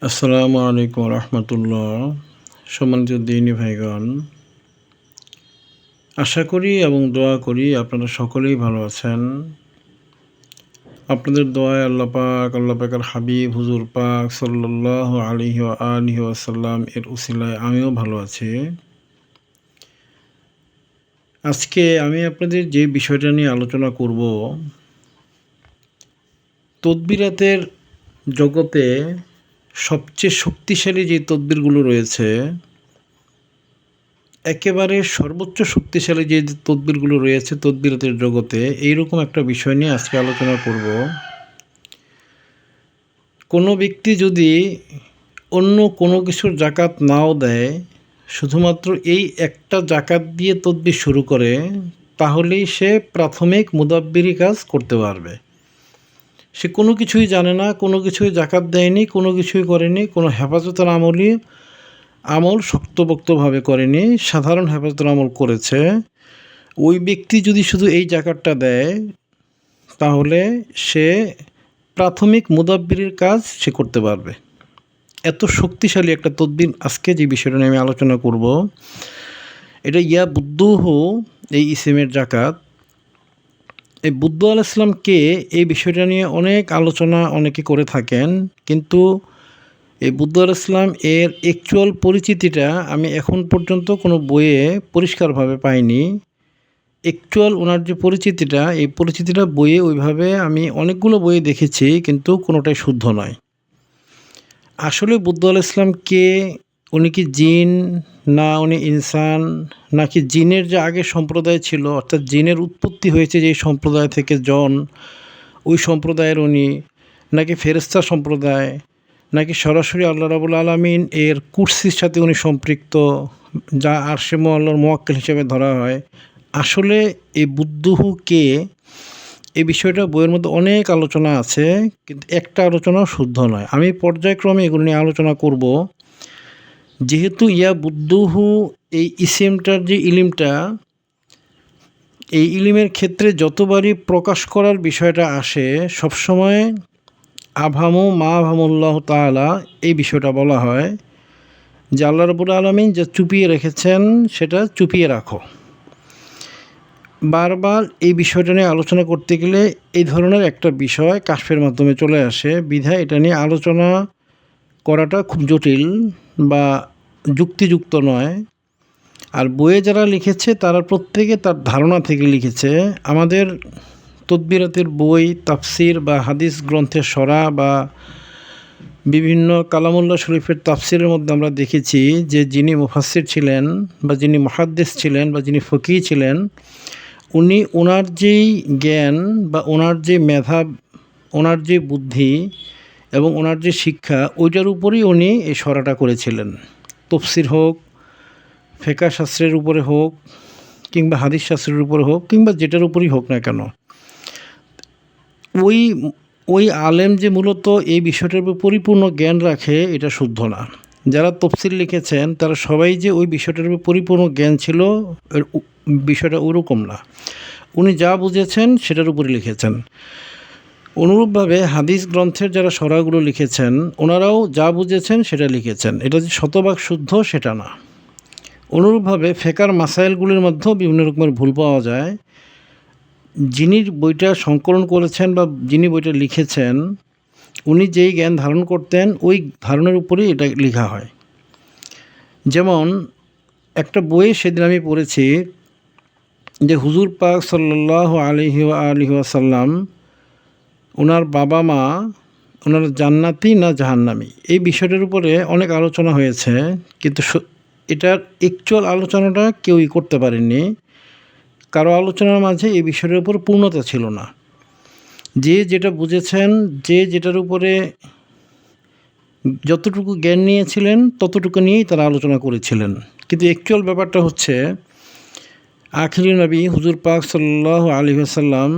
আসসালামু আলাইকুম রহমতুল্লাহ। সম্মানিত দিনী ভাইগণ, আশা করি এবং দোয়া করি আপনারা সকলেই ভালো আছেন। আপনাদের দোয়ায় আল্লাহ পাকের হাবিব হুজুর পাক সাল্লাল্লাহু আলাইহি ওয়া আলিহি ওয়াসাল্লাম এর উসিলায় আমিও ভালো আছি। আজকে আমি আপনাদের যে বিষয়টা নিয়ে আলোচনা করব, তদবিরাতের জগতে সবচেয়ে শক্তিশালী যে তদবিরগুলো রয়েছে, একেবারে সর্বোচ্চ শক্তিশালী যে তদবিরগুলো রয়েছে তদবিরাতের জগতে, এইরকম একটা বিষয় নিয়ে আজকে আলোচনা করব। কোনো ব্যক্তি যদি অন্য কোনো কিছুর জাকাত নাও দেয়, শুধুমাত্র এই একটা জাকাত দিয়ে তদবির শুরু করে, তাহলেই সে প্রাথমিক মুদাব্বিরি কাজ করতে পারবে। সে কোনো কিছুই জানে না, কোনো কিছুই জাকাত দেয়নি, কোনো কিছুই করেনি, কোনো হেফাজতের আমল শক্তপোক্তভাবে করেনি, সাধারণ হেফাজতের আমল করেছে। ওই ব্যক্তি যদি শুধু এই জাকাতটা দেয়, তাহলে সে প্রাথমিক মুদাব্বিরের কাজ সে করতে পারবে। এত শক্তিশালী একটা তদবির আজকে যে বিষয়টা নিয়ে আমি আলোচনা করব, এটা ইয়া বুদ্দুহু, এই ইসিমের জাকাত। এই বুদ্ধ আলাইহিস সালামকে এই বিষয়টা নিয়ে অনেক আলোচনা অনেকে করে থাকেন, কিন্তু এই বুদ্ধ আলাইহিস সালাম এর অ্যাকচুয়াল পরিচিতিটা আমি এখন পর্যন্ত কোনো বইয়ে পরিষ্কারভাবে পাইনি। অ্যাকচুয়াল ওনার যে পরিচিতিটা, এই পরিচিতিটা বইয়ে ওইভাবে আমি অনেকগুলো বইয়ে দেখেছি, কিন্তু কোনোটাই শুদ্ধ নয়। আসলে বুদ্ধ আলাইহিস সালাম কে? উনি কি জিন, না উনি ইনসান, নাকি জিনের যে আগে সম্প্রদায় ছিল, অর্থাৎ জিনের উৎপত্তি হয়েছে যেই সম্প্রদায় থেকে জন, ওই সম্প্রদায়ের উনি, নাকি ফেরেশতা সম্প্রদায়, নাকি সরাসরি আল্লাহ রাব্বুল আলামিন এর কুরসির সাথে উনি সম্পৃক্ত, যা আরশে মুআল্লার মুওয়াক্কিল হিসেবে ধরা হয়। আসলে এই বুদ্দুহু কে, এই বিষয়টা বইয়ের মধ্যে অনেক আলোচনা আছে, কিন্তু একটা আলোচনাও শুদ্ধ নয়। আমি পর্যায়ক্রমে এগুলো নিয়ে আলোচনা করব। যেহেতু ইয়া বুদ্দুহু, এই ইসিমটার যে ইলিমটা, এই ইলিমের ক্ষেত্রে যতবারই প্রকাশ করার বিষয়টা আসে, সবসময় আভামু মা আভামুল্লাহ তাআলা, এই বিষয়টা বলা হয় যে আল্লাহ রাব্বুল আলামিন যা চুপিয়ে রেখেছেন সেটা চুপিয়ে রাখো। বারবার এই বিষয়টা নিয়ে আলোচনা করতে গেলে এই ধরনের একটা বিষয় কাশফের মাধ্যমে চলে আসে, বিধায় এটা নিয়ে আলোচনা করাটা খুব জটিল বা যুক্তিযুক্ত নয়। আর বইয়ে যারা লিখেছে তারা প্রত্যেকে তার ধারণা থেকে লিখেছে। আমাদের তদবিরাতের বই, তাফসির বা হাদিস গ্রন্থের সরা বা বিভিন্ন কালামুল্লাহ শরীফের তাফসিরের মধ্যে আমরা দেখেছি যে যিনি মুফাসসির ছিলেন বা যিনি মুহাদ্দিস ছিলেন বা যিনি ফকিহ ছিলেন, উনি ওনার যেই জ্ঞান বা ওনার যে মেধা, ওনার যে বুদ্ধি এবং ওনার যে শিক্ষা, ওইটার উপরেই উনি এই সরাটা করেছিলেন। তাফসির হোক, ফিকহ শাস্ত্রের উপরে হোক, কিংবা হাদিস শাস্ত্রের উপরে হোক, কিংবা যেটার উপরই হোক না কেন, ওই ওই আলেম যে মূলত এই বিষয়টার উপর পরিপূর্ণ জ্ঞান রাখে, এটা শুদ্ধ না। যারা তফসির লিখেছেন তারা সবাই যে ওই বিষয়টার উপর পরিপূর্ণ জ্ঞান ছিল, বিষয়টা ওরকম না। উনি যা বুঝেছেন সেটার উপরে লিখেছেন। অনুরূপভাবে হাদিস গ্রন্থের যারা সরাগুলো লিখেছেন, ওনারাও যা বুঝেছেন সেটা লিখেছেন। এটা যে শতভাগ শুদ্ধ সেটা না। অনুরূপভাবে ফেকার মাসাইলগুলির মধ্যেও বিভিন্ন রকমের ভুল পাওয়া যায়। যিনি বইটা সংকলন করেছেন বা যিনি বইটা লিখেছেন, উনি যেই জ্ঞান ধারণ করতেন ওই ধারণের উপরেই এটা লেখা হয়। যেমন একটা বইয়ে সেদিন আমি পড়েছি যে হুজুর পাক সাল্লাল্লাহু আলাইহি ওয়া আলিহি ওয়াসাল্লাম, ওনার বাবা মা, ওনার জান্নাতি না জাহান্নামী, এই বিষয়টার উপরে অনেক আলোচনা হয়েছে, কিন্তু এটার অ্যাকচুয়াল আলোচনাটা কেউই করতে পারেননি। কারো আলোচনার মাঝে এই বিষয়টার উপর পূর্ণতা ছিল না। যে যেটা বুঝেছেন, যে যেটার উপরে যতটুকু জ্ঞান নিয়েছিলেন ততটুকু নিয়েই তারা আলোচনা করেছিলেন। কিন্তু অ্যাকচুয়াল ব্যাপারটা হচ্ছে, আখিরি নবী হুজুর পাক সাল্লাল্লাহু আলাইহি ওয়াসাল্লাম,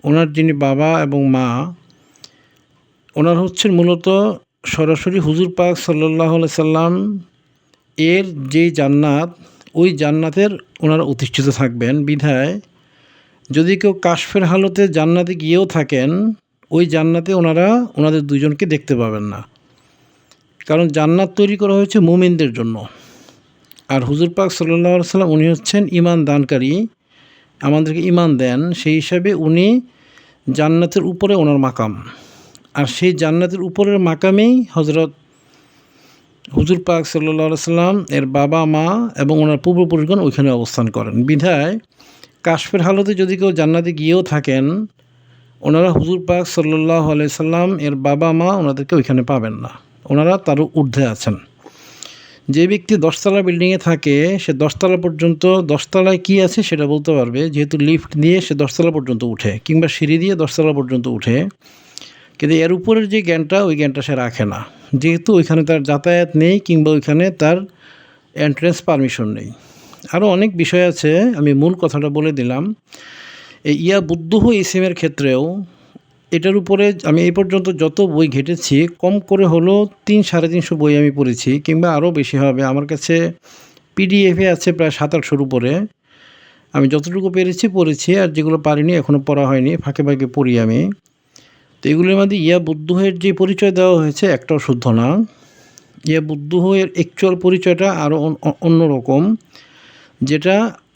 ওনার যিনি বাবা এবং মা, ওনার হচ্ছেন মূলত সরাসরি হুজুর পাক সাল্লাল্লাহু আলাইহি সাল্লাম এর যেই জান্নাত, ওই জান্নাতের ওনারা অধিষ্ঠিত থাকবেন। বিধায় যদি কেউ কাশফের হালতে জান্নাতে গিয়েও থাকেন, ওই জান্নাতে ওনারা ওনাদের দুজনকে দেখতে পাবেন না। কারণ জান্নাত তৈরি করা হয়েছে মুমিনদের জন্য। আর হুজুর পাক সাল্লাল্লাহু আলাইহি ওয়াসাল্লাম উনি হচ্ছেন ঈমান দানকারী, আমাদেরকে ঈমান দেন, সেই হিসাবে উনি জান্নাতের উপরে ওনার মাকাম। আর সেই জান্নাতের উপরের মাকামেই হুজুর পাক সাল্লাল্লাহু আলাইহি ওয়াসাল্লাম এর বাবা মা এবং ওনার পূর্বপুরুষগণ ওইখানে অবস্থান করেন। বিধায় কাশফের হালতে যদি কেউ জান্নাতে গিয়েও থাকেন, ওনারা হুজুর পাক সাল্লাল্লাহু আলাইহি সাল্লাম এর বাবা মা ওনাদেরকে ওইখানে পাবেন না, ওনারা তারও ঊর্ধ্বে আছেন। যে ব্যক্তি 10তলা বিল্ডিংয়ে থাকে সে 10তলা পর্যন্ত, 10তলায় কী আছে সেটা বলতে পারবে, যেহেতু লিফট দিয়ে সে 10তলা পর্যন্ত উঠে কিংবা সিঁড়ি দিয়ে 10তলা পর্যন্ত উঠে। কিন্তু এর উপরের যে জ্ঞানটা, ওই জ্ঞানটা সে রাখে না, যেহেতু ওইখানে তার যাতায়াত নেই কিংবা ওইখানে তার এন্ট্রেন্স পারমিশন নেই। আরও অনেক বিষয় আছে, আমি মূল কথাটা বলে দিলাম। এই ইয়া বুদ্দুহ ইসিমের ক্ষেত্রেও এটার উপরে আমি এই পর্যন্ত যত বই ঘেটেছি, কম করে হলেও 300-350 বই আমি পড়েছি, কিংবা আরও বেশি হবে। আমার কাছে পিডিএফে আছে প্রায় 700-800 উপরে। আমি যতটুকু পেরেছি পড়েছি, আর যেগুলো পারিনি এখনও পড়া হয়নি, ফাঁকে ফাঁকে পড়ি আমি। তো এগুলির মধ্যে ইয়া বুদ্দুহের যে পরিচয় দেওয়া হয়েছে একটাও শুদ্ধ না। ইয়া বুদ্দুহের অ্যাকচুয়াল পরিচয়টা আরও অন্যরকম, যেটা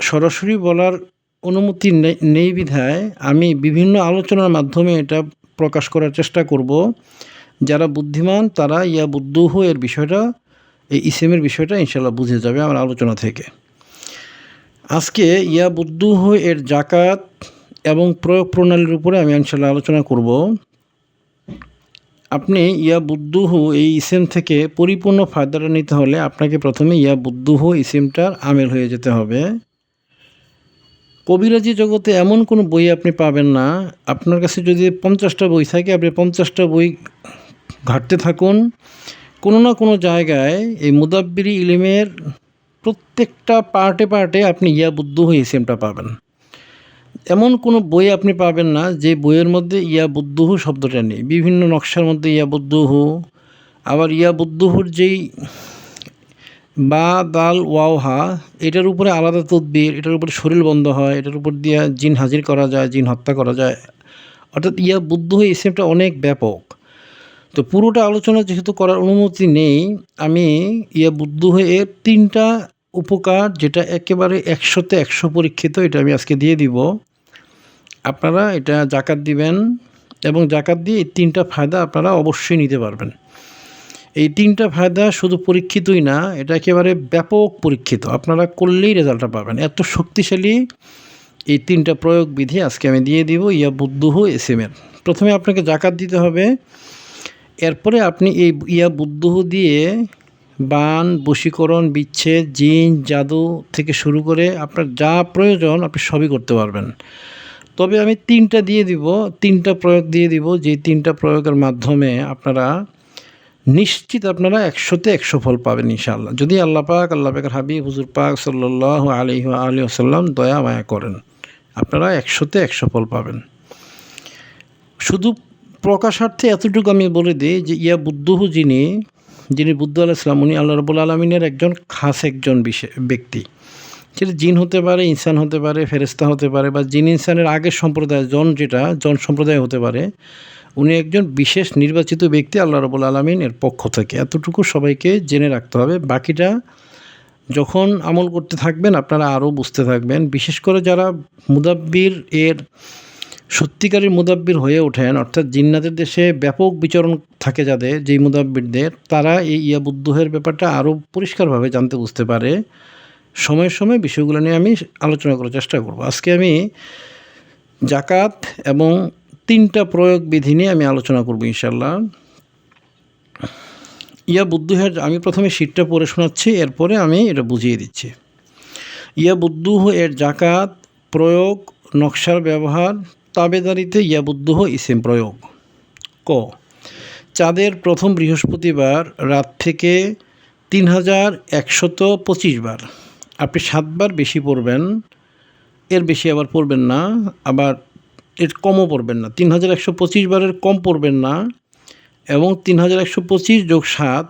সরাসরি বলার অনুমতি নেই বিধায় আমি বিভিন্ন আলোচনার মাধ্যমে এটা প্রকাশ করার চেষ্টা করব। যারা বুদ্ধিমান তারা ইয়া বুদ্দুহ এর বিষয়টা, এই ইসিমের বিষয়টা ইনশাল্লাহ বুঝে যাবে আমার আলোচনা থেকে। আজকে ইয়া বুদ্দুহ এর জাকাত এবং প্রয়োগ প্রণালীর উপরে আমি ইনশাল্লাহ আলোচনা করব। আপনি ইয়া বুদ্দুহ এই ইসিম থেকে পরিপূর্ণ ফায়দাটা নিতে হলে আপনাকে প্রথমে ইয়া বুদ্দুহ ইসিমটার আমেল হয়ে যেতে হবে। কবিরাজি জগতে এমন কোনো বই আপনি পাবেন না, আপনার কাছে যদি 50টা বই থাকে আপনি 50টা বই ঘাঁটতে থাকুন, কোনো না কোনো জায়গায় এই মুদাব্বিরি ইলমের প্রত্যেকটা পার্টে পার্টে আপনি ইয়া বুদ্দুহ ইসিমটা পাবেন। এমন কোনো বই আপনি পাবেন না যে বইয়ের মধ্যে ইয়া বুদ্দুহ শব্দটা নেই। বিভিন্ন নকশার মধ্যে ইয়া বুদ্দুহ, আবার ইয়া বুদ্দুহুর যেই বা দাল ওয়াও হা, এটার উপরে আলাদা তদবির, এটার উপরে শরীর বন্ধ হয়, এটার উপর দিয়ে জিন হাজির করা যায়, জিন হত্যা করা যায়। অর্থাৎ ইয়া বুদ্দুহ ইসিমটা অনেক ব্যাপক। তো পুরোটা আলোচনা যেহেতু করার অনুমতি নেই, আমি ইয়া বুদ্দুহ এর 3টা উপকার, যেটা একেবারে 100তে 100 পরীক্ষিত, এটা আমি আজকে দিয়ে দিব। আপনারা এটা জাকাত দিবেন এবং জাকাত দিয়ে এই 3টা ফায়দা আপনারা অবশ্যই নিতে পারবেন। এই 3টা ফায়দা শুধু পরীক্ষিতই না, এটা একেবারে ব্যাপক পরীক্ষিত, আপনারা করলেই রেজাল্টটা পাবেন। এত শক্তিশালী এই 3টা প্রয়োগ বিধি আজকে আমি দিয়ে দিব ইয়া বুদ্দুহ ইসিমের। প্রথমে আপনাকে জাকাত দিতে হবে, এরপরে আপনি এই ইয়া বুদ্দুহ দিয়ে বান, বশীকরণ, বিচ্ছেদ, জিন, জাদু থেকে শুরু করে আপনার যা প্রয়োজন আপনি সবই করতে পারবেন। তবে আমি 3টা দিয়ে দিব, 3টা প্রয়োগ দিয়ে দিব, যে 3টা প্রয়োগের মাধ্যমে আপনারা নিশ্চিত আপনারা 100তে 100 ফল পাবেন ইনশাআল্লাহ, যদি আল্লাহ পাকের হাবিব হুজুর পাক সাল্লাল্লাহু আলাইহি ওয়াসাল্লাম দয়া মায়া করেন। আপনারা 100তে 100 ফল পাবেন। শুধু প্রকাশার্থে এতটুকু আমি বলে দিই যে ইয়া বুদ্দুহ যিনি বুদ্ধ আলাইহিস সালাম, উনি আল্লাহ রাব্বুল আলামিনের একজন ব্যক্তি। সেটা জিন হতে পারে, ইনসান হতে পারে, ফেরেশতা হতে পারে, বা জিন ইনসানের আগের সম্প্রদায় জন সম্প্রদায় হতে পারে। উনি একজন বিশেষ নির্বাচিত ব্যক্তি আল্লাহ রাব্বুল আলামিন এর পক্ষ থেকে, এতটুকু সবাইকে জেনে রাখতে হবে। বাকিটা যখন আমল করতে থাকবেন আপনারা আরও বুঝতে থাকবেন। বিশেষ করে যারা মুদাব্বির এর সত্যিকারের মুদাব্বির হয়ে ওঠেন, অর্থাৎ জিন্নাতের দেশে ব্যাপক বিচরণ থাকে যাদের, যেই মুদাব্বিরদের, তারা এই ইয়া বুদ্দুহের ব্যাপারটা আরও পরিষ্কারভাবে জানতে বুঝতে পারে। সময়ে সময়ে বিষয়গুলো নিয়ে আমি আলোচনা করার চেষ্টা করব। আজকে আমি জাকাত এবং 3টা প্রয়োগ বিধি নিয়ে আমি আলোচনা করব ইনশাল্লাহ। ইয়া বুদ্দুহের আমি প্রথমে শীটটা পড়ে শোনাচ্ছি, এরপরে আমি এটা বুঝিয়ে দিচ্ছি। ইয়া বুদ্দুহ এর জাকাত, প্রয়োগ, নকশার ব্যবহার, তাবেদারিতে ইয়া বুদ্দুহ ইসিম প্রয়োগ। ক, চাঁদের প্রথম বৃহস্পতিবার রাত থেকে 3125 বার, আপনি 7 বার বেশি পড়বেন, এর বেশি আবার পড়বেন না, আবার এর কমও পড়বেন না। 3125 বারের কম পড়বেন না, এবং 3125 যোগ 7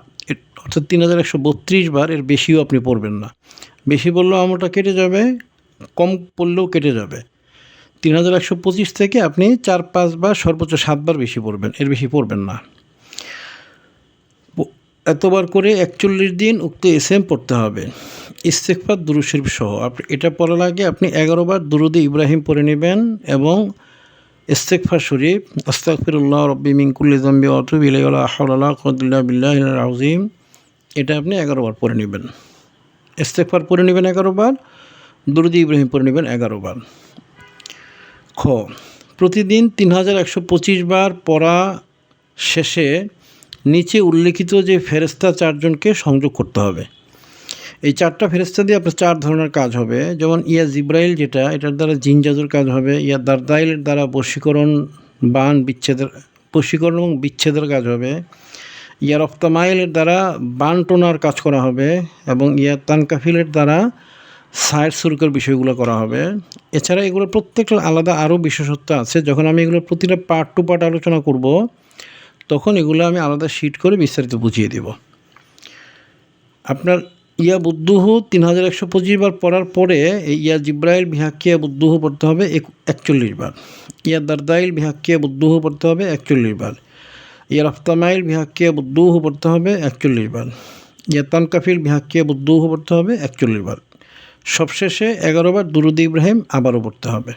অর্থাৎ 3132 বার, এর বেশিও আপনি পড়বেন না। বেশি পড়লেও আমলটা কেটে যাবে, কম পড়লেও কেটে যাবে। 3125 থেকে আপনি 4-5 বার, সর্বোচ্চ 7 বার বেশি পড়বেন, এর বেশি পড়বেন না। এতবার করে ৪১ দিন উক্ত এসএম পড়তে হবে ইস্তেগফার দুরূদ শরীফ সহ। এটা পড়ার আগে আপনি ১১ বার দুরূদে ইব্রাহিম পড়ে নেবেন এবং ইস্তেগফার শরীফ আস্তাগফিরুল্লাহ রব্বি মিন কুল্লি যামবি ওয়া আতুবু ইলাইহি ওয়া লা হাওলা ওয়া লা কুওয়াতা ইল্লা বিল্লাহিল আযীম। এটা আপনি ১১ বার পড়ে নেবেন। ইস্তেগফার পড়ে নেবেন ১১ বার, দুরূদে ইব্রাহিম পড়ে নেবেন ১১ বার। খ, প্রতিদিন ৩১২৫ বার পড়া শেষে নিচে উল্লেখিত যে ফেরেশতা ৪ জনকে সংযোগ করতে হবে। এই ৪টা ফেরেশতা দিয়ে আপনার ৪ ধরনের কাজ হবে। যেমন ইয়া জিব্রাইল, যেটা এটার দ্বারা জিন জাদুর কাজ হবে। ইয়া দারদাইলের দ্বারা বশীকরণ এবং বিচ্ছেদের কাজ হবে। ইয়া রফতামাইলের দ্বারা বান টোনার কাজ করা হবে এবং ইয়া তানকাফিলের দ্বারা সায়ের সুরকের বিষয়গুলো করা হবে। এছাড়া এগুলো প্রত্যেকটা আলাদা আরও বিশেষত্ব আছে। যখন আমি এগুলো প্রতিটা পার্ট টু পার্ট আলোচনা করব, তখন এগুলো আমি আলাদা শিট করে বিস্তারিত বুঝিয়ে দেব। আপনার ইয়া বুদ্দুহু ৩১২৫ বার পড়ার পরে ইয়া জিব্রাইল বিহাক্কিয়া বুদ্দুহু পড়তে হবে ৪১ বার। ইয়া দারদাইল বিহাক্কিয়া বুদ্দুহু পড়তে হবে ৪১ বার। ইয়া রফতামাইল বিহাক্কিয়া বুদ্দুহু পড়তে হবে ৪১ বার। ইয়া তানকাফিল বিহাক্কিয়া বুদ্দুহু পড়তে হবে ৪১ বার। সবশেষে ১১ বার দুরূদে ইব্রাহিম আবারও পড়তে হবে।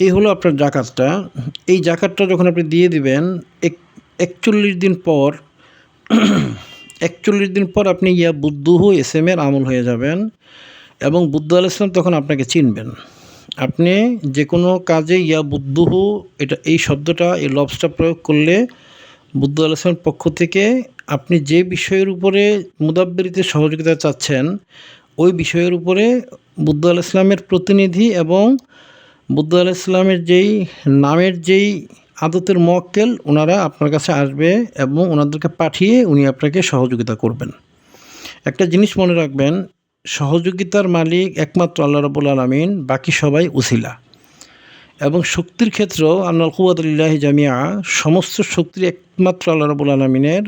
এই হলো আপনার জাকাতটা। এই জাকাতটা যখন আপনি দিয়ে দিবেন ৪১ দিন পর ৪১ দিন পর আপনি ইয়া বুদ্দুহু এসএমের আমল হয়ে যাবেন এবং বুদ্ধ আলাইহিস সালাম তখন আপনাকে চিনবেন। আপনি যে কোনো কাজে ইয়া বুদ্দুহু এই শব্দটা, এই লফজটা প্রয়োগ করলে বুদ্ধ আলাইহিস সালামের পক্ষ থেকে আপনি যে বিষয়ের উপরে মুদাব্বিরিতে সহযোগিতা চাচ্ছেন, ওই বিষয়ের উপরে বুদ্ধ আলাইহিস সালামের প্রতিনিধি এবং বুদ্ধ আলাইহিস সালামের যেই নামের যেই আদতের মুওয়াক্কেল, ওনারা আপনার কাছে আসবে এবং ওনাদেরকে পাঠিয়ে উনি আপনাকে সহযোগিতা করবেন। একটা জিনিস মনে রাখবেন, সহযোগিতার মালিক একমাত্র আল্লাহ রাব্বুল আলামিন, বাকি সবাই উসিলা। এবং শক্তির ক্ষেত্রেও আন্নাল কুওয়াতা লিল্লাহি জামিআ, সমস্ত শক্তির একমাত্র আল্লাহ রাব্বুল আলামিনের।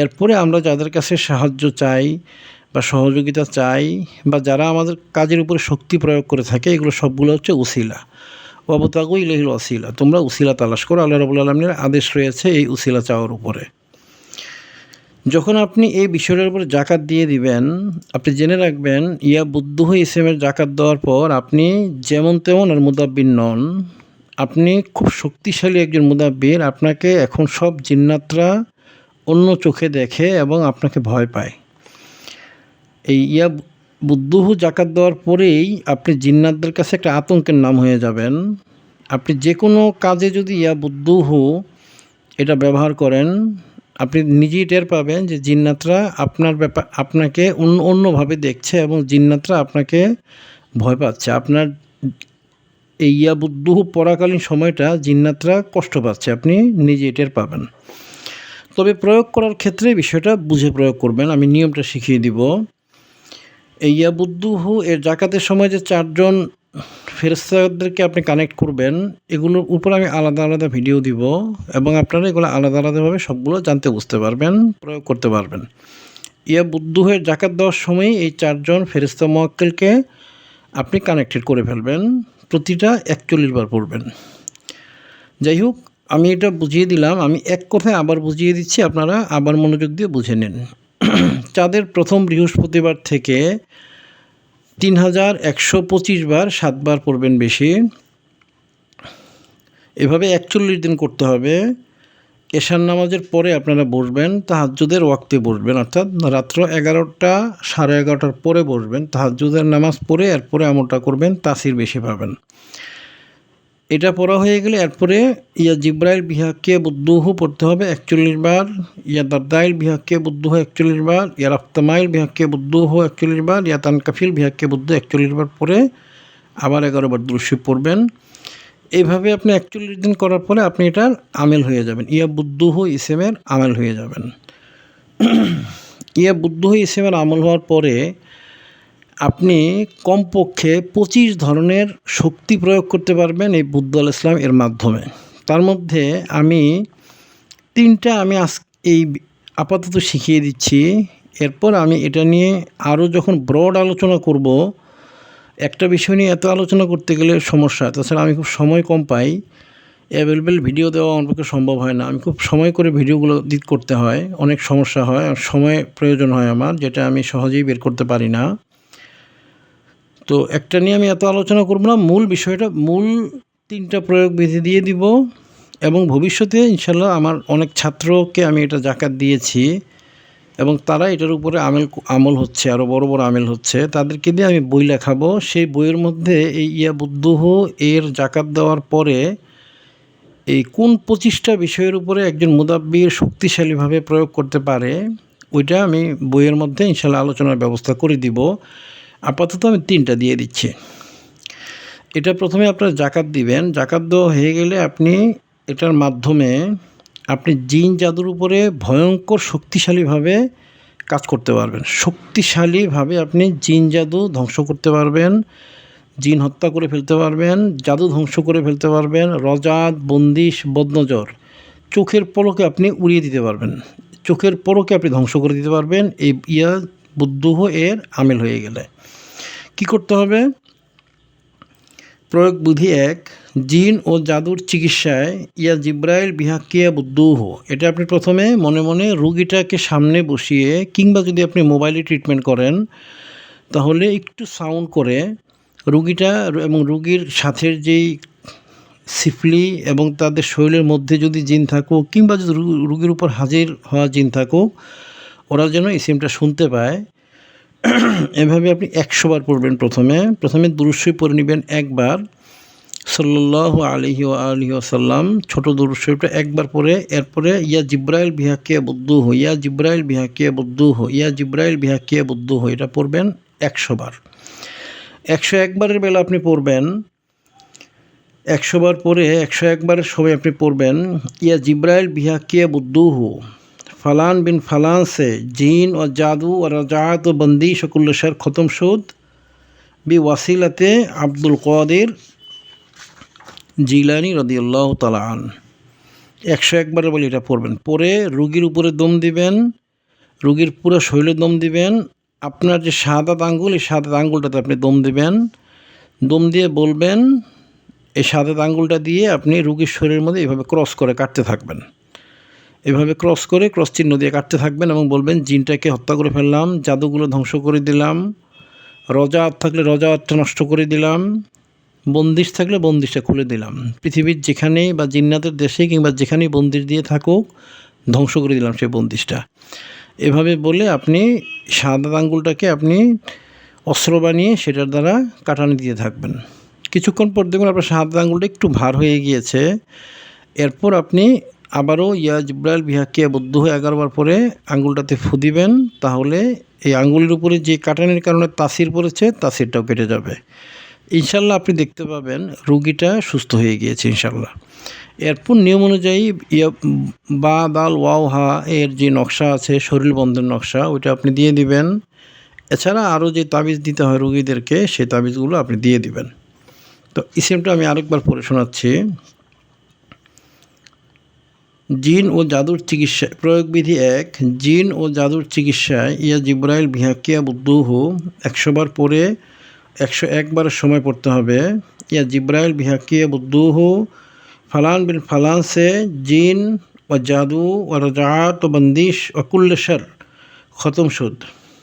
এরপরে আমরা যাদের কাছে সাহায্য চাই বা সহযোগিতা চাই বা যারা আমাদের কাজের উপরে শক্তি প্রয়োগ করে থাকে, এগুলো সবগুলো হচ্ছে উসিলা। ওয়াবতাগু ইলাইহিল ওয়াসিলা, তোমরা উসিলা তালাশ করো। আল্লাহ রাব্বুল আলামিনের আদেশ রয়েছে এই উসিলা চাওয়ার উপরে। যখন আপনি এই বিষয়টার উপরে জাকাত দিয়ে দিবেন, আপনি জেনে রাখবেন ইয়া বুদ্দুহু ইসেমের জাকাত দেওয়ার পর আপনি যেমন তেমন আর মুদাব্বির নন, আপনি খুব শক্তিশালী একজন মুদাব্বির। আপনাকে এখন সব জিন্নাতরা অন্য চোখে দেখে এবং আপনাকে ভয় পায়। এই ইয়া বুদ্দুহু জাকাত দেওয়ার পরেই আপনি জিন্নাতদের কাছে একটা আতঙ্কের নাম হয়ে যাবেন। আপনি যে কোনো কাজে যদি ইয়া বুদ্দুহু এটা ব্যবহার করেন, আপনি নিজেই টের পাবেন যে জিন্নাতরা আপনাকে অন্যভাবে দেখছে এবং জিন্নাতরা আপনাকে ভয় পাচ্ছে। আপনার এই ইয়া বুদ্দুহু পড়াকালীন সময়টা জিন্নাতরা কষ্ট পাচ্ছে, আপনি নিজেই টের পাবেন। তবে প্রয়োগ করার ক্ষেত্রে বিষয়টা বুঝে প্রয়োগ করবেন। আমি নিয়মটা শিখিয়ে দিব। এই ইয়া বুদ্দুহু এর জাকাতের সময় যে ৪ জন ফেরেশতাদেরকে আপনি কানেক্ট করবেন, এগুলোর উপর আমি আলাদা আলাদা ভিডিও দিব এবং আপনারা এগুলো আলাদা আলাদাভাবে সবগুলো জানতে বুঝতে পারবেন, প্রয়োগ করতে পারবেন। ইয়া বুদ্দুহের জাকাত দেওয়ার সময় এই ৪ জন ফেরেশতা মুওয়াক্কেলকে আপনি কানেক্টেড করে ফেলবেন, প্রতিটা ৪১ বার পড়বেন। যাই হোক, আমি এটা বুঝিয়ে দিলাম, আমি এক কথায় আবার বুঝিয়ে দিচ্ছি, আপনারা আবার মনোযোগ দিয়ে বুঝে নিন। চাঁদের প্রথম বৃহস্পতিবার থেকে ৩১২৫ বার ৭ বার পড়বেন বেশি। এভাবে ৪১ দিন করতে হবে। এশার নামাজের পরে আপনারা বসবেন, তাহাজ্জুদের ওয়াক্তে বসবেন, অর্থাৎ রাত্র ১১টা ১১:৩০ পরে বসবেন। তাহাজ্জুদের নামাজ পড়ে এরপরে আমলটা করবেন, তাসির বেশি পাবেন। এটা পড়া হয়ে গেলে এরপরে ইয়া জিব্রাইল বিহাক্কিয়া বুদ্দুহু পড়তে হবে ৪১ বার। ইয়া দারদাইল বিহাক্কিয়া বুদ্দুহু ৪১ বার। ইয়া রফতামাইল বিহাক্কিয়া বুদ্দুহু ৪১ বার। ইয়া তানকাফিল বিহাক্কিয়া বুদ্দুহু ৪১ বার পরে আবার ১১ বার দুরূদ শরীফ পড়বেন। এইভাবে আপনি ৪১ দিন করার পরে আপনি এটার আমেল হয়ে যাবেন, ইয়া বুদ্দুহু ইসেমের আমেল হয়ে যাবেন। ইয়া বুদ্দুহু ইসেমের আমল হওয়ার পরে আপনি কমপক্ষে ২৫ ধরনের শক্তি প্রয়োগ করতে পারবেন এই বুদ্ধ আলাইহিস সালাম এর মাধ্যমে। তার মধ্যে আমি ৩টা এই আপাতত শিখিয়ে দিচ্ছি। এরপর আমি এটা নিয়ে আরও যখন ব্রড আলোচনা করব, একটা বিষয় নিয়ে এত আলোচনা করতে গেলে সমস্যা, তাছাড়া আমি খুব সময় কম পাই। অ্যাভেলেবেল ভিডিও দেওয়া আমার পক্ষে সম্ভব হয় না। আমি খুব সময় করে ভিডিওগুলো এডিট করতে হয়, অনেক সমস্যা হয়, সময় প্রয়োজন হয় আমার, যেটা আমি সহজেই বের করতে পারি না। তো একটা নিয়ে আমি এত আলোচনা করব না, মূল বিষয়টা, মূল 3টা প্রয়োগবিধি দিয়ে দিব এবং ভবিষ্যতে ইনশাল্লাহ আমার অনেক ছাত্রকে আমি এটা জাকাত দিয়েছি এবং তারা এটার উপরে আমল হচ্ছে, আরও বড় বড় আমেল হচ্ছে। তাদেরকে দিয়ে আমি বই লেখাবো। সেই বইয়ের মধ্যে এই ইয়াবুদ্দুহ এর জাকাত দেওয়ার পরে এই কোন 25টা বিষয়ের উপরে একজন মুদাব্বির শক্তিশালীভাবে প্রয়োগ করতে পারে, ওইটা আমি বইয়ের মধ্যে ইনশাল্লাহ আলোচনার ব্যবস্থা করে দিব। আপাতত আমি 3টা দিয়ে দিচ্ছি। এটা প্রথমে আপনারা জাকাত দিবেন। জাকাত দেওয়া হয়ে গেলে আপনি এটার মাধ্যমে আপনি জিন জাদুর উপরে ভয়ঙ্কর শক্তিশালীভাবে কাজ করতে পারবেন। শক্তিশালীভাবে আপনি জিন জাদু ধ্বংস করতে পারবেন, জিন হত্যা করে ফেলতে পারবেন, জাদু ধ্বংস করে ফেলতে পারবেন, রজাত, বন্দিশ, বদনজর চোখের পলকে আপনি উড়িয়ে দিতে পারবেন, চোখের পলকে আপনি ধ্বংস করে দিতে পারবেন এই ইয়াবুদ্দুহ এর আমেল হয়ে গেলে। কি করতে হবে? প্রয়োগ বুদ্ধি 1, জিন ও জাদুর চিকিৎসায় ইয়া জিব্রাইল বিহাক্কিয়া বুদ্দুহ। এটা আপনি প্রথমে মনে মনে রুগীটাকে সামনে বসিয়ে, কিংবা যদি আপনি মোবাইলে ট্রিটমেন্ট করেন তাহলে একটু সাউন্ড করে রুগীটা এবং রুগীর সাথের যেই সিফলি এবং তাদের শরীরের মধ্যে যদি জিন থাকুক, কিংবা যদি রুগীর উপর হাজির হওয়া জিন থাকুক, ওরা যেন এই সিমটা শুনতে পায়। এভাবে আপনি 100 বার পড়বেন। প্রথমে দুরূদ শরীফ পড়ে নেবেন একবার, সাল্লাল্লাহু আলাইহি ওয়া আলিহি ওয়াসাল্লাম, ছোট দুরূদ শরীফটা একবার পড়ে এরপরে ইয়া জিব্রাইল বিহাক্কিয়া বুদ্দুহ, ইয়া জিব্রাইল বিহাক্কিয়া বুদ্দুহ, ইয়া জিব্রাইল বিহাক্কিয়া বুদ্দুহ, এটা পড়বেন 100 বার। 101 বারের বেলা আপনি পড়বেন, 100 বার পরে 101 বারের সময় আপনি পড়বেন ইয়া জিব্রাইল বিহাক্কিয়া বুদ্দুহ, ফালান বিন ফালান से जीन और जादू और रजात व बंदिश और कुल्ल शर ख़त्म शुद बी वसीलते अब्दुल कादिर জিলানি রাদিয়াল্লাহু তাআলা আন। 101 বার বলে এটা পড়বেন। পরে রুগীর উপরে দম দিবেন, রুগীর পুরো শরীরে দম দিবেন। আপনার যে শাহাদাত আঙ্গুল, এই শাহাদাত আঙ্গুলটাতে আপনি দম দিবেন। দম দিয়ে বলবেন, এই শাহাদাত আঙ্গুলটা দিয়ে আপনি রুগীর শরীরের মধ্যে এভাবে ক্রস করে কাটতে থাকবেন। এভাবে ক্রস চিহ্ন দিয়ে কাটতে থাকবেন এবং বলবেন, জিনটাকে হত্যা করে ফেললাম, জাদুগুলো ধ্বংস করে দিলাম, রজাত থাকলে রজাতটা নষ্ট করে দিলাম, বন্দিশ থাকলে বন্দিশটা খুলে দিলাম, পৃথিবীর যেখানেই বা জিন্নাতের দেশে কিংবা যেখানেই বন্দিশ দিয়ে থাকুক ধ্বংস করে দিলাম সেই বন্দিশটা। এভাবে বলে আপনি শাহাদাত আঙ্গুলটাকে আপনি অস্ত্র বানিয়ে সেটার দ্বারা কাটানি দিয়ে থাকবেন। কিছুক্ষণ পর দেখুন আপনার শাহাদাত আঙ্গুলটা একটু ভার হয়ে গিয়েছে। এরপর আপনি আবারও ইয়া জিব্রাইল বিহাক্কিয়া বুদ্দুহ 11 বার পরে আঙ্গুলটাতে ফু দিবেন। তাহলে এই আঙ্গুলের উপরে যে কাটানির কারণে তাসির পড়েছে, তাসিরটাও কেটে যাবে। ইনশাল্লাহ আপনি দেখতে পাবেন রুগীটা সুস্থ হয়ে গিয়েছে ইনশাল্লাহ। এরপর নিয়ম অনুযায়ী বা দাল ওয়াও হা এর যে নকশা আছে, শরীর বন্ধের নকশা, ওইটা আপনি দিয়ে দিবেন। এছাড়া আরও যে তাবিজ দিতে হয় রুগীদেরকে, সেই তাবিজগুলো আপনি দিয়ে দিবেন। তো ইসিমটা আমি আরেকবার পড়ে শোনাচ্ছি। জিন ও জাদুর চিকিৎসা প্রয়োগবিধি 1, জিন ও জাদুর চিকিৎসায় ইয়া জিব্রাইল বিহাক্কিয়া বুদ্দুহ। 100 বার পরে 101 বারের সময় পড়তে হবে ইয়া জিব্রাইল বিহাক্কিয়া বুদ্দুহ, ফালান বিন ফালান से জিন व जादू व रजात व बंदिश व कुल्ल शर ख़त्म शुद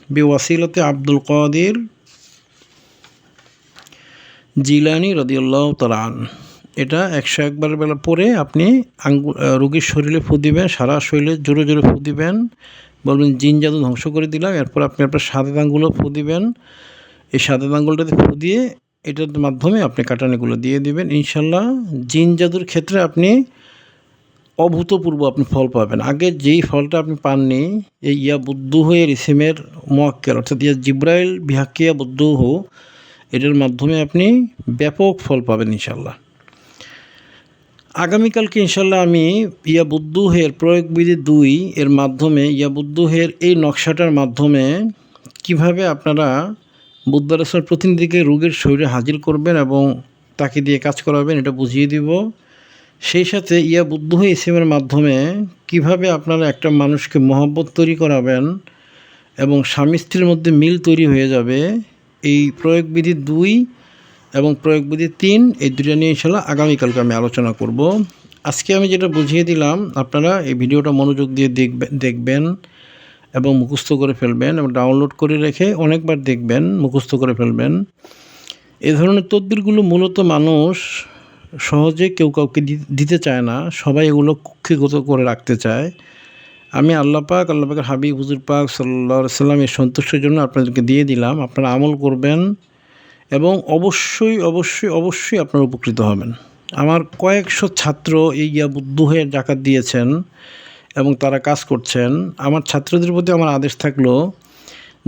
बेवसीलते अब्दुल कादिर জিলানি রাদিয়াল্লাহু তাআলা আন। এটা 101 বারের বেলা পরে আপনি রোগীর শরীরে ফু দিবেন, সারা শরীরে জোরে জোরে ফু দিবেন, বলবেন জিন জাদু ধ্বংস করে দিলাম। এরপর আপনি আপনার শাহাদাত আঙ্গুলও ফু দিবেন। এই শাহাদাত আঙ্গুলটাতে ফু দিয়ে এটার মাধ্যমে আপনি কাটানিগুলো দিয়ে দিবেন। ইনশাল্লাহ জিন জাদুর ক্ষেত্রে আপনি অভূতপূর্ব আপনি ফল পাবেন। আগে যেই ফলটা আপনি পাননি, এই ইয়া বুদ্দুহ এর ইসিমের মুআক্কের অর্থাৎ ইয়া জিব্রাইল বিহাক্কিয়া বুদ্দুহ, এটার মাধ্যমে আপনি ব্যাপক ফল পাবেন ইনশাল্লাহ। আগামীকালকে ইনশাল্লাহ আমি ইয়া বুদ্দুহের প্রয়োগবিধি 2 এর মাধ্যমে, ইয়া বুদ্দুহের এই নকশাটার মাধ্যমে কিভাবে আপনারা বুদ্ধারাসের প্রতিনিধিকে রোগীর শরীরে হাজির করবেন এবং তাকে দিয়ে কাজ করাবেন, এটা বুঝিয়ে দিব। সেই সাথে ইয়া বুদ্দুহ ইসিমের মাধ্যমে কিভাবে আপনারা একটা মানুষকে মহব্বত তৈরি করাবেন এবং স্বামী স্ত্রীর মধ্যে মিল তৈরি হয়ে যাবে, এই প্রয়োগবিধি 2 এবং প্রয়োগবিধি 3, এই দুটো নিয়ে ইনশাল্লাহ আগামীকালকে আমি আলোচনা করব। আজকে আমি যেটা বুঝিয়ে দিলাম আপনারা এই ভিডিওটা মনোযোগ দিয়ে দেখবেন এবং মুখস্থ করে ফেলবেন এবং ডাউনলোড করে রেখে অনেকবার দেখবেন, মুখস্থ করে ফেলবেন। এ ধরনের তদবিরগুলো মূলত মানুষ সহজে কেউ কাউকে দিতে চায় না, সবাই এগুলো কুক্ষিগত করে রাখতে চায়। আমি আল্লাহ পাকের হাবিব হুজুর পাক সাল্লাল্লাহু আলাইহি সাল্লাম এর সন্তুষ্টির জন্য আপনাদেরকে দিয়ে দিলাম। আপনারা আমল করবেন এবং অবশ্যই আপনারা উপকৃত হবেন। আমার কয়েকশো ছাত্র এই ইয়াবুদ্দুহের জাকাত দিয়েছেন এবং তারা কাজ করছেন। আমার ছাত্রদের প্রতি আমার আদেশ থাকলো,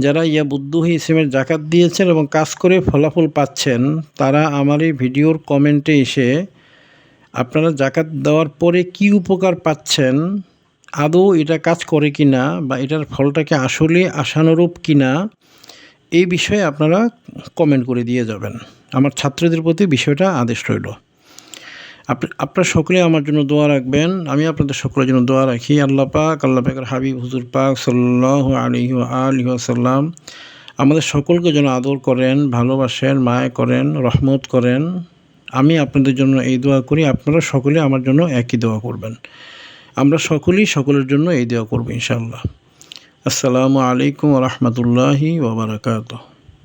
যারা ইয়াবুদ্দুহি ইসলামের জাকাত দিয়েছেন এবং কাজ করে ফলাফল পাচ্ছেন, তারা আমার এই ভিডিওর কমেন্টে এসে আপনারা জাকাত দেওয়ার পরে কি উপকার পাচ্ছেন, আদৌ এটা কাজ করে কি না, বা এটার ফলটা কি আসলে আশানুরূপ কি না, এই বিষয়ে আপনারা কমেন্ট করে দিয়ে যাবেন। আমার ছাত্রদের প্রতি বিষয়টা আদেশ রইল। আপনারা সকলে আমার জন্য দোয়া রাখবেন, আমি আপনাদের সকলের জন্য দোয়া রাখি। আল্লাহ পাকের হাবিব হুজুর পাক সাল্লাল্লাহু আলাইহি ওয়াসাল্লাম আমাদের সকলকে যেন আদর করেন, ভালোবাসেন, মায়া করেন, রহমত করেন। আমি আপনাদের জন্য এই দোয়া করি, আপনারা সকলে আমার জন্য একই দোয়া করবেন। আমরা সকলেই সকলের জন্য এই দোয়া করব ইনশাআল্লাহ। আসসালামু আলাইকুম ওয়া রাহমাতুল্লাহি ওয়া বারাকাতুহু।